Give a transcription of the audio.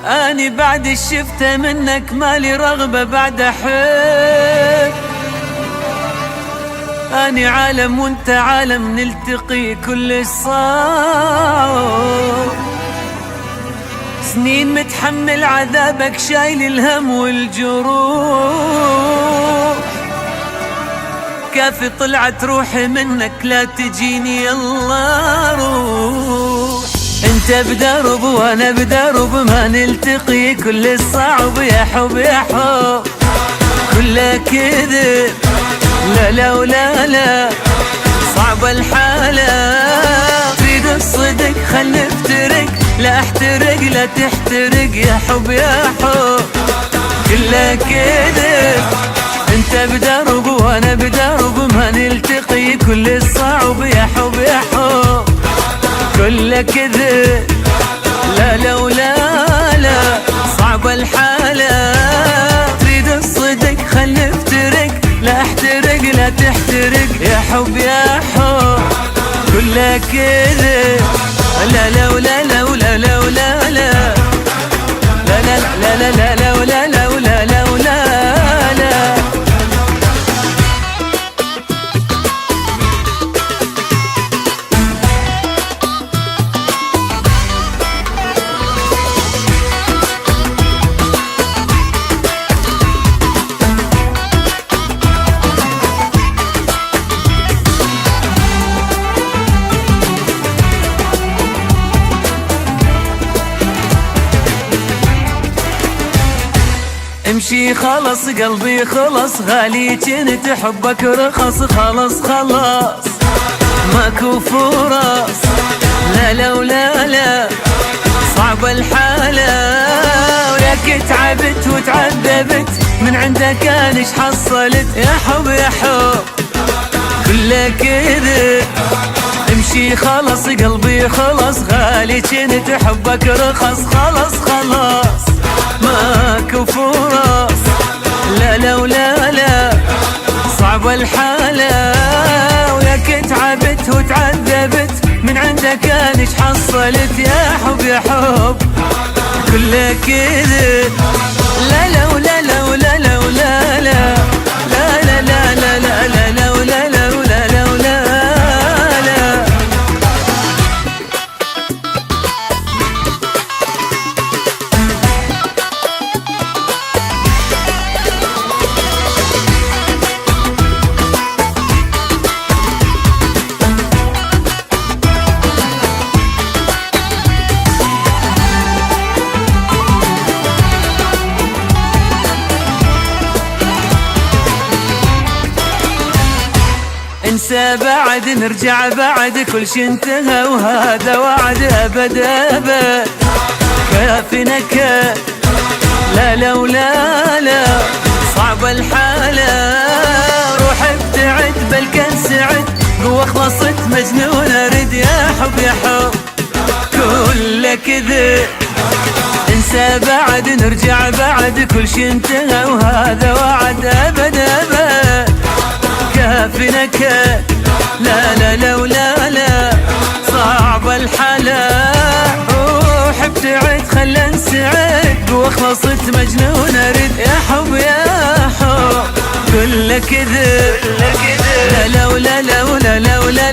اني بعد الشفته منك مالي رغبة بعد احب. اني عالم وانت عالم نلتقي كل الصعب. سنين متحمل عذابك شايل الهم والجروح. كافي طلعت روحي منك لا تجيني يلا روح. انت بدرب وانا بدرب ما نلتقي كل الصعب يا حب يا حب. كله كذب لا لا ولا لا صعب الحالة. تريد الصدق خل نفترق لا احترق لا تحترق يا حب يا حب. كله كذب انت بدرب وانا بدرب ما نلتقي كل الصعب يا حب يا حب. كله كذب لا لا ولا لا صعب الحالة. تريد الصدق خل نفترق لا احترق لا تحترق يا حب يا حب. كله كذب لا لا ولا لا ولا لا ولا لا لا لا لا لا لا ولا لا ولا لا ولا لا. امشي خلص قلبي خلص غالي كنت حبك رخص خلص خلاص ماكو فرص. لا لا ولا لا صعب الحالة. ولك تعبت وتعذبت من عندك انش حصلت يا حب يا حب. كله كذب امشي خلص قلبي خلص غالي كنت حبك رخص خلص خلاص ماكو فرص. لا لا ولا لا صعب الحالة. ولك تعبت وتعذبت من عندك انش حصلت يا حب يا حب. كله كذب لا لا ولا لا ولا لا ولا لا لا لا لا لا لا لا ولا لا ولا لا ولا لا. انسى بعد نرجع بعد كل شي انتهى وهذا وعد ابد ابد. كافي نكد لا لا ولا لا صعب الحالة. روح ابتعد بل كان سعد قوة خلصت مجنون ارد يا حب يا حب. كله كذب انسى بعد نرجع بعد كل شي انتهى وهذا وعد ابد ابد. كافي نكد لا لا لا ولا لا صعب الحالة. روح ابتعد خلنا نسعد وخلصت مجنون ارد يا حب يا حب. كله كذب لا لا ولا لا ولا لا ولا